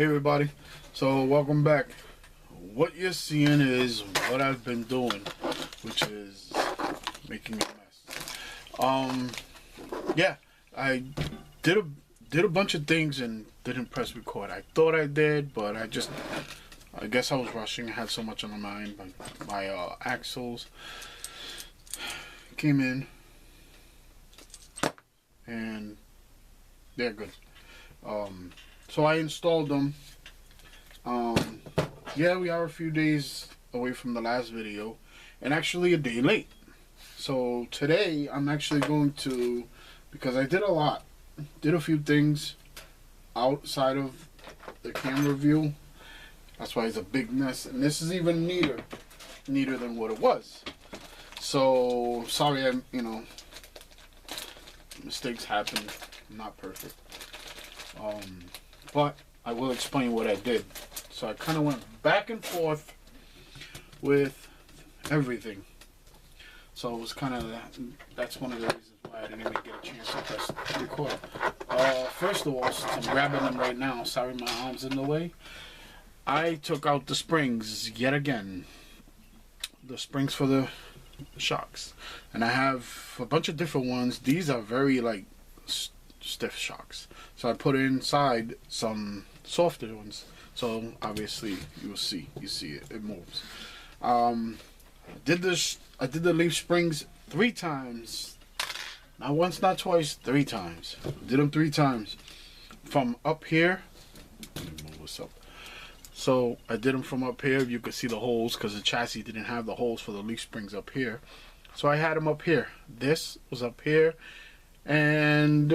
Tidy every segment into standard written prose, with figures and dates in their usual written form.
Hey everybody, so welcome back. What you're seeing is what I've been doing, which is making a mess. Yeah, I did a bunch of things and didn't press record. I thought I did, but I guess I was rushing. I had so much on my mind. My axles came in and they're good. So I installed them. Yeah, we are a few days away from the last video, and actually a day late. So today I'm actually going to, because I did a few things outside of the camera view. That's why it's a big mess, and this is even neater than what it was. So sorry, mistakes happen. I'm not perfect. But I will explain what I did. So I kind of went back and forth with everything. So it was kind of that's one of the reasons why I didn't even get a chance to press record. First of all, since I'm grabbing them right now, sorry my arm's in the way, I took out the springs yet again. The springs for the shocks. And I have a bunch of different ones. These are very like stiff shocks. So I put inside some softer ones. So obviously you see it moves. I did the leaf springs 3 times. Not once, not twice, 3 times. Did them 3 times. From up here. Let me move this up. So I did them from up here. You could see the holes because the chassis didn't have the holes for the leaf springs up here. So I had them up here. This was up here. And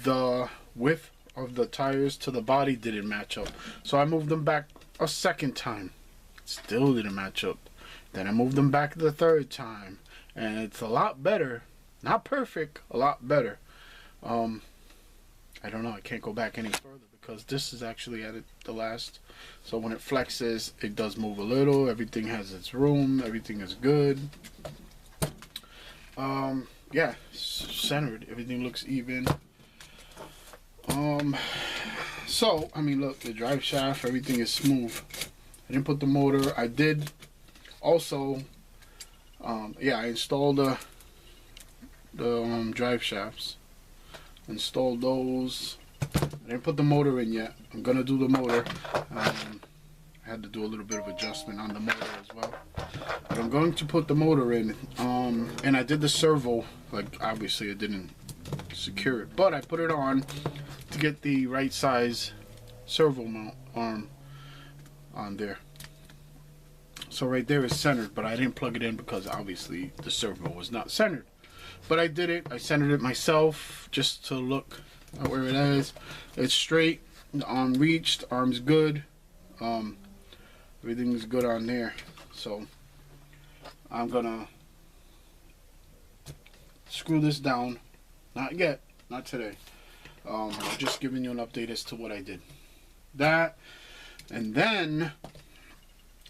the width of the tires to the body didn't match up. So I moved them back a second time. Still didn't match up. Then I moved them back the 3rd time. And it's a lot better. Not perfect, a lot better. I don't know, I can't go back any further because this is actually at the last. So when it flexes, it does move a little. Everything has its room. Everything is good. Yeah, centered. Everything looks even. So I mean, look, the drive shaft, everything is smooth. I didn't put the motor. I did also. Yeah, I installed the drive shafts. Installed those. I didn't put the motor in yet. I'm gonna do the motor. I had to do a little bit of adjustment on the motor as well. But I'm going to put the motor in. And I did the servo. Like obviously I didn't secure it, but I put it on to get the right size servo mount arm on there. So right there is centered, but I didn't plug it in because obviously the servo was not centered. But I did it. I centered it myself just to look at where it is. It's straight. The arm reached. Arm's good. Everything's good on there. So I'm gonna screw this down. Not yet. Not today. I'm just giving you an update as to what I did. That, and then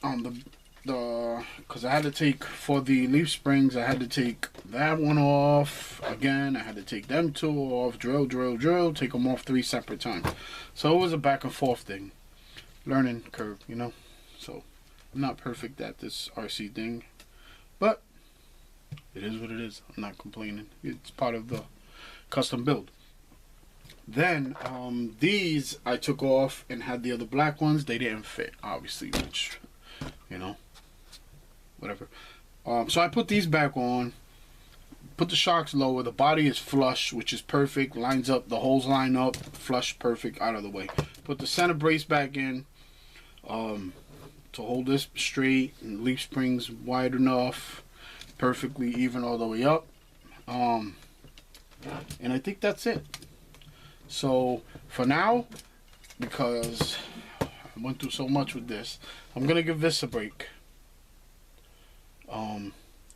on because I had to take, for the leaf springs, I had to take that one off again. I had to take them 2 off, drill, take them off 3 separate times. So it was a back and forth thing. Learning curve, you know. So I'm not perfect at this RC thing, but it is what it is. I'm not complaining. It's part of the custom build. Then these I took off and had the other black ones. They didn't fit, obviously, which, you know, whatever. So I put these back on, put the shocks lower. The body is flush, which is perfect. Lines up, the holes line up, flush, perfect, out of the way. Put the center brace back in to hold this straight, and leaf springs wide enough, perfectly even all the way up. And I think that's it. So for now, because I went through so much with this, I'm gonna give this a break.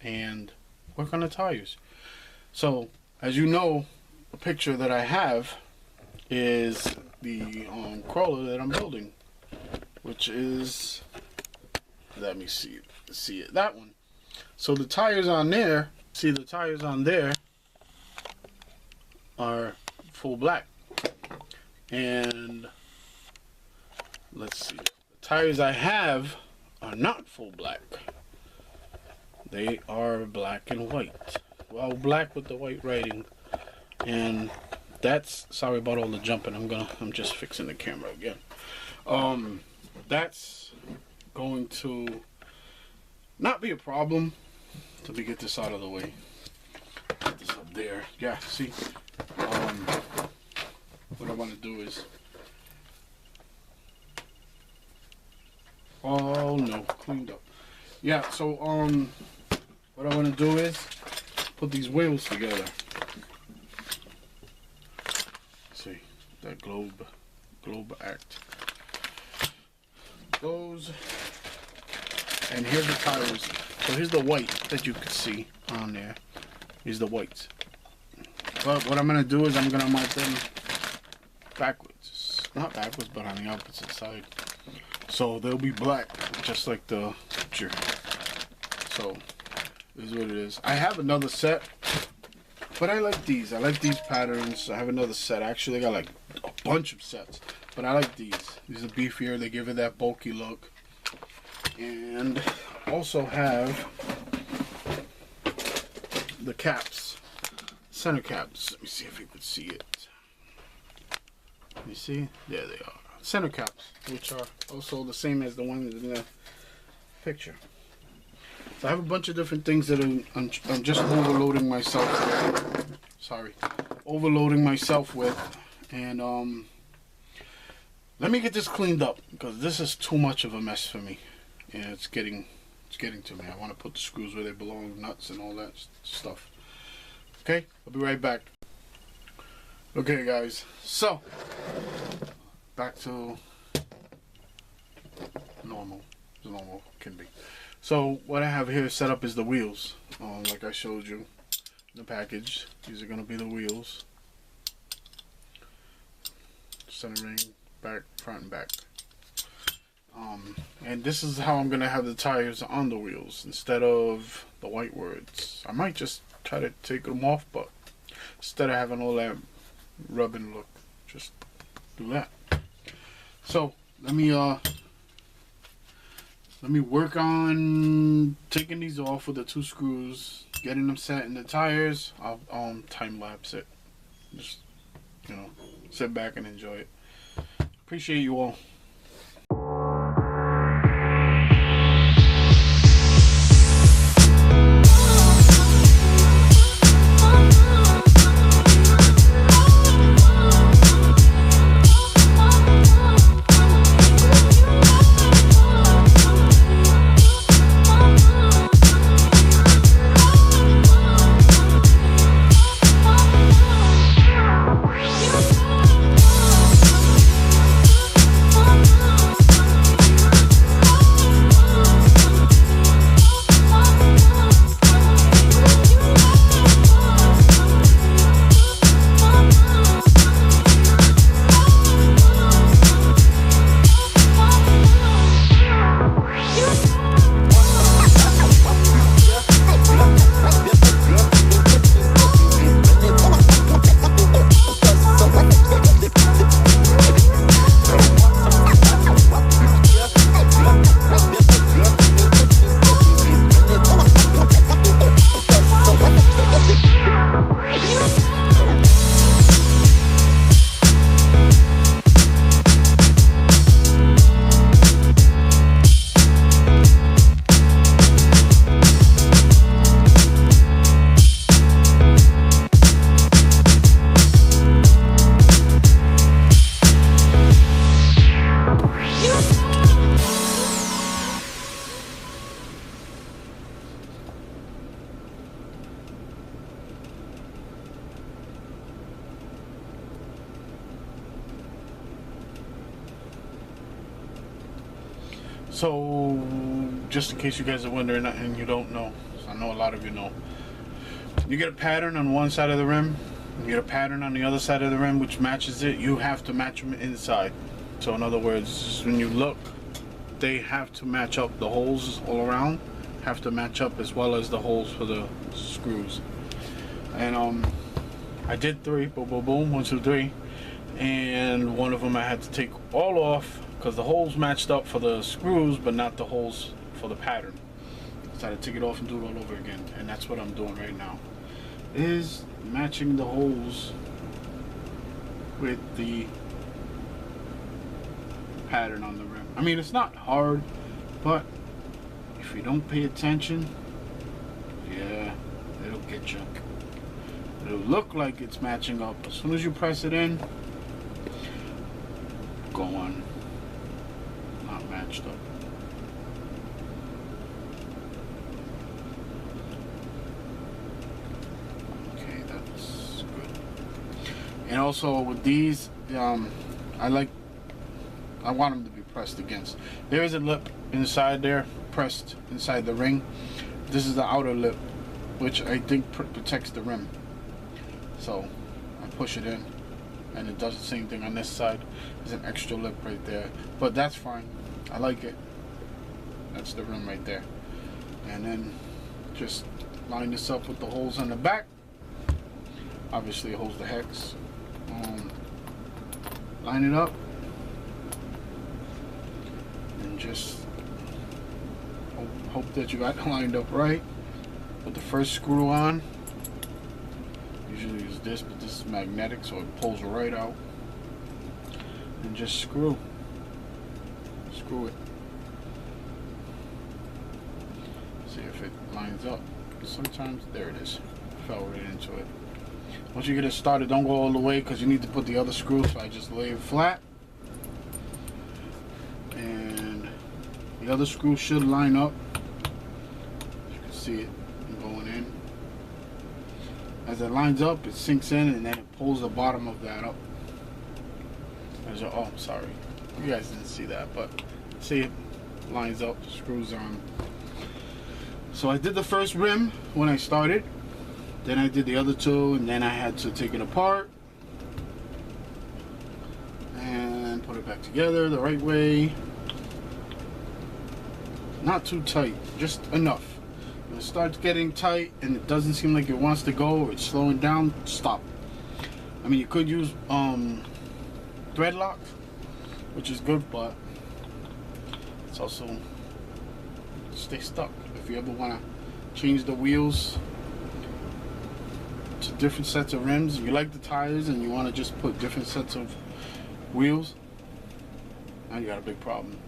And work on the tires. So as you know, the picture that I have is the crawler that I'm building, which is, let me see it, that one. So the tires on there, see the tires on there are full black. And let's see. The tires I have are not full black. They are black and white. Well, black with the white writing. And that's, sorry about all the jumping. I'm just fixing the camera again. That's going to not be a problem till we get this out of the way. Get this up there. Yeah, see. What I want to do is, oh no, cleaned up. Yeah, so what I want to do is put these wheels together. See that globe act. Those, and here's the tires. So here's the white that you can see on there. Here's the whites. But what I'm gonna do is I'm gonna mount them backwards. Not backwards, but on the opposite side. So they'll be black, just like the picture. So this is what it is. I have another set, but I like these. I like these patterns. I have another set. Actually, I got like a bunch of sets, but I like these. These are beefier. They give it that bulky look. And also have the caps, center caps. Let me see if you could see it. You see? There they are. Center caps, which are also the same as the ones in the picture. So I have a bunch of different things that I'm just overloading myself with. Sorry. Overloading myself with. And let me get this cleaned up, because this is too much of a mess for me. And it's getting to me. I want to put the screws where they belong, nuts and all that stuff. Okay? I'll be right back. Okay, guys. So, back to normal. As normal can be. So, what I have here set up is the wheels. Like I showed you in the package. These are going to be the wheels. Centering, back, front, and back. And this is how I'm going to have the tires on the wheels instead of the white words. I might just try to take them off, but instead of having all that rubbing look, just do that. So let me work on taking these off with the 2 screws, getting them set in the tires. I'll time lapse it. Just, sit back and enjoy it. Appreciate you all. So, just in case you guys are wondering and you don't know, I know a lot of you know, you get a pattern on one side of the rim, you get a pattern on the other side of the rim which matches it. You have to match them inside. So in other words, when you look, they have to match up. The holes all around have to match up, as well as the holes for the screws. And I did 3, boom, boom, boom, 1, 2, 3, and one of them I had to take all off because the holes matched up for the screws, but not the holes for the pattern. So I had to take it off and do it all over again, and that's what I'm doing right now. Is matching the holes with the pattern on the rim. I mean, it's not hard, but if you don't pay attention, yeah, it'll get you. It'll look like it's matching up. As soon as you press it in, go on, not matched up. Okay, that's good. And also with these, I want them to be pressed against. There is a lip inside there, pressed inside the ring. This is the outer lip, which I think protects the rim. So I push it in, and it does the same thing on this side. There's an extra lip right there, but that's fine. I like it. That's the rim right there. And then just line this up with the holes on the back. Obviously it holds the hex. Line it up, and just hope that you got it lined up right. Put the first screw on. Usually use this, but this is magnetic, so it pulls right out. And just screw it. See if it lines up. Sometimes, there it is. Fell right into it. Once you get it started, don't go all the way because you need to put the other screw. So I just lay it flat, and the other screw should line up. You can see it going in. As it lines up, it sinks in, and then it pulls the bottom of that up. Oh, sorry, you guys didn't see that, but see, it lines up, screws on. So I did the first rim when I started, then I did the other two, and then I had to take it apart and put it back together the right way. Not too tight, just enough. When it starts getting tight and it doesn't seem like it wants to go, or it's slowing down, stop. I mean, you could use thread lock, which is good, but it's also stay stuck. If you ever want to change the wheels to different sets of rims, if you like the tires and you want to just put different sets of wheels, now you got a big problem,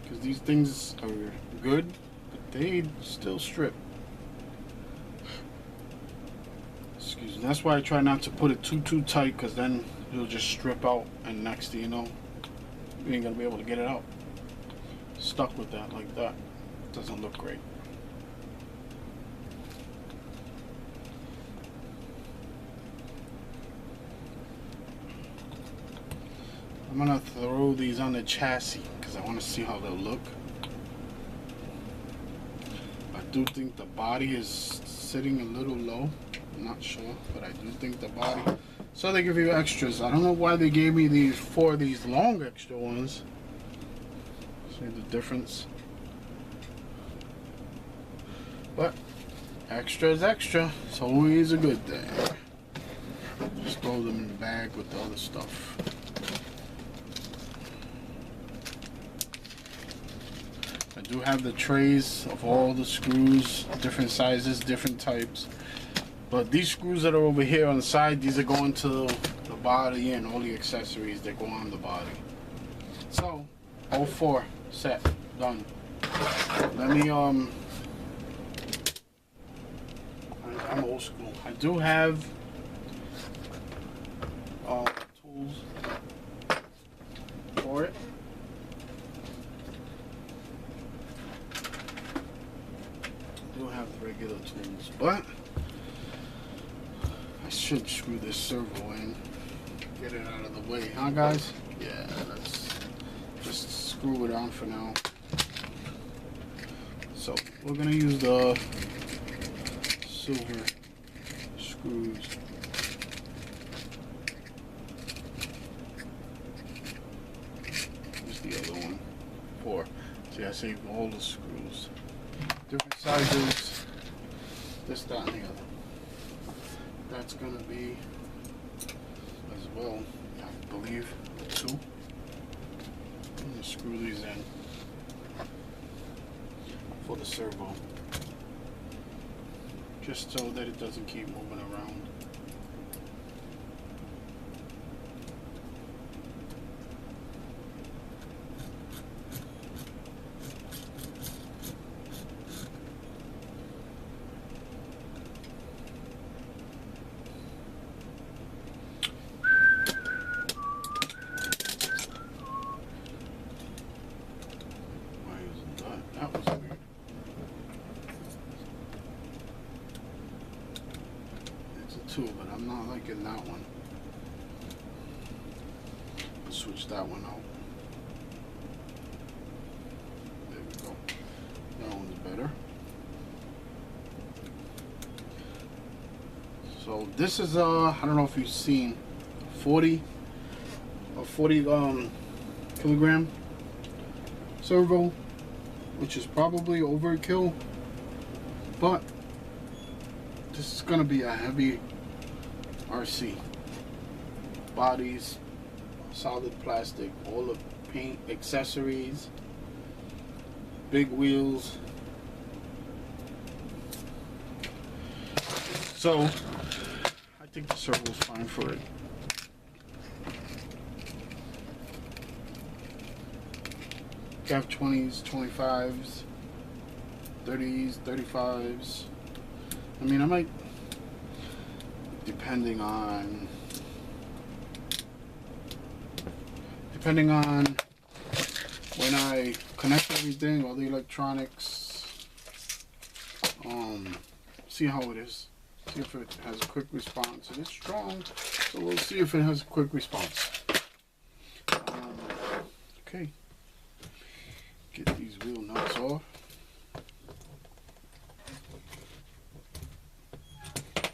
because these things are good, but they still strip. Excuse me. That's why I try not to put it too tight, because then it'll just strip out, and next thing you know, you ain't gonna be able to get it out. Stuck with that like that. Doesn't look great. I'm gonna throw these on the chassis because I want to see how they'll look. I do think the body is sitting a little low. I'm not sure, but I do think the body. So they give you extras. I don't know why they gave me these these long extra ones. See the difference? But extra is extra. It's always a good thing. Just throw them in the bag with the other stuff. I do have the trays of all the screws, different sizes, different types. But these screws that are over here on the side, these are going to the body and all the accessories that go on the body. So, all four set, done. Let me, I'm old school. I do have tools for it. I do have regular tools, but I should screw this servo in, get it out of the way, huh guys? Yeah, let's just screw it on for now. So we're gonna use the silver screws. Here's the other one. 4. See, I saved all the screws. Different sizes. This, that, and the other. That's gonna be as well, I believe, 2. gonna screw these in for the servo, just so that it doesn't keep moving around. That was weird. It's a 2, but I'm not liking that one. I'll switch that one out. There we go. That one's better. So this is I don't know if you've seen 40 kilogram servo, which is probably overkill, but this is gonna be a heavy RC. Bodies, solid plastic, all the paint, accessories, big wheels. So I think the servo is fine for it. You have 20s, 25s, 30s, 35s. I mean, I might, depending on when I connect everything, all the electronics, see how it is. See if it has a quick response. It is strong, so we'll see if it has a quick response. Okay. Get these wheel nuts off.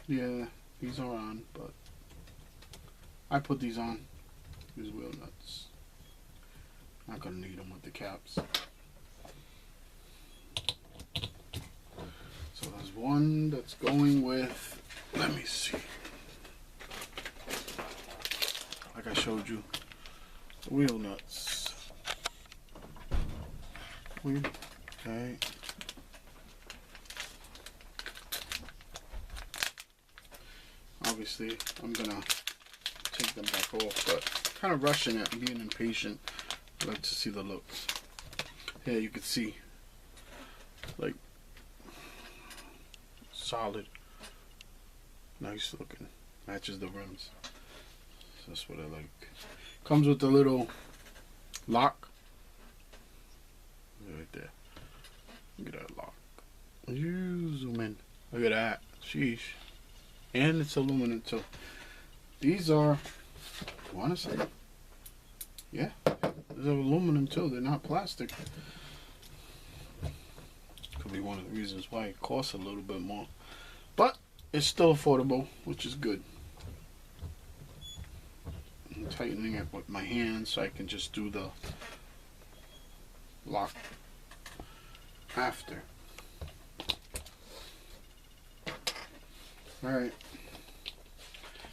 Yeah, these are on, but I put these on. These wheel nuts. Not gonna need them with the caps. So there's one that's going with, let me see. Like I showed you, the wheel nuts. Okay. Obviously, I'm gonna take them back off, but kind of rushing it and being impatient. I like to see the looks. Yeah, you can see, like, solid, nice looking. Matches the rims. So that's what I like. Comes with a little lock. Right there. Look at that lock. You zoom in. Look at that. Sheesh. And it's aluminum too. These are, I want to say, yeah, these are aluminum too. They're not plastic. Could be one of the reasons why it costs a little bit more. But it's still affordable, which is good. I'm tightening it with my hands so I can just do the lock after. Alright.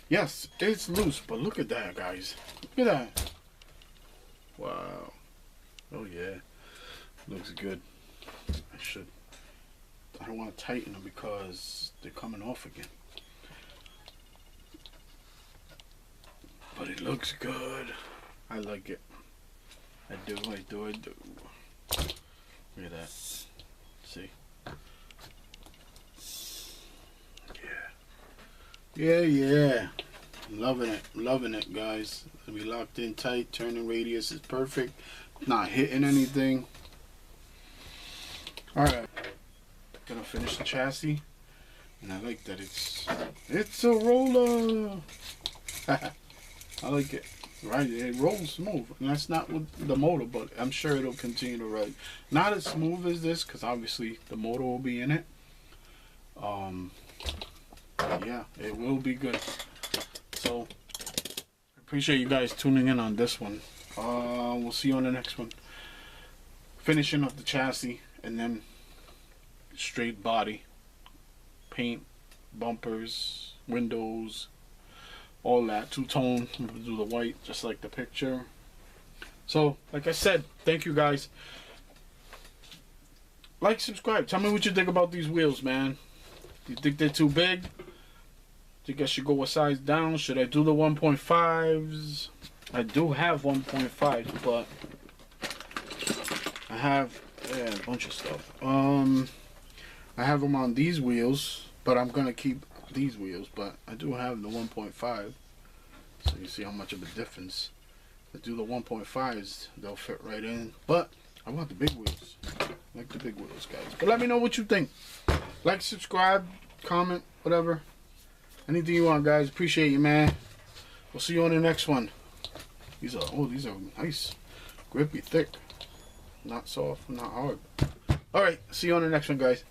Yes, it's loose, but look at that, guys. Look at that. Wow. Oh yeah. Looks good. I don't want to tighten them because they're coming off again. But it looks good. I like it. I do. Look at that. See? Yeah. Loving it, guys. It'll be locked in tight. Turning radius is perfect. Not hitting anything. Alright. Gonna finish the chassis. And I like that it's a roller. I like it. Right, it rolls smooth. And that's not with the motor, but I'm sure it'll continue to ride. Not as smooth as this, because obviously the motor will be in it. Yeah, it will be good. So, I appreciate you guys tuning in on this one. We'll see you on the next one. Finishing up the chassis, and then straight body. Paint, bumpers, windows, all that. Two-tone. We'll do the white, just like the picture. So, like I said, thank you guys. Like, subscribe. Tell me what you think about these wheels, man. Do you think they're too big? Think I should go a size down? Should I do the 1.5s? I do have 1.5s, but I have a bunch of stuff. I have them on these wheels, but I'm gonna keep these wheels. But I do have the 1.5, so you see how much of a difference. If I do the 1.5s, they'll fit right in. But I want the big wheels. I like the big wheels, guys. But let me know what you think. Like, subscribe, comment, whatever. Anything you want, guys. Appreciate you, man. We'll see you on the next one. These are nice, grippy, thick, not soft, not hard. All right, see you on the next one, guys.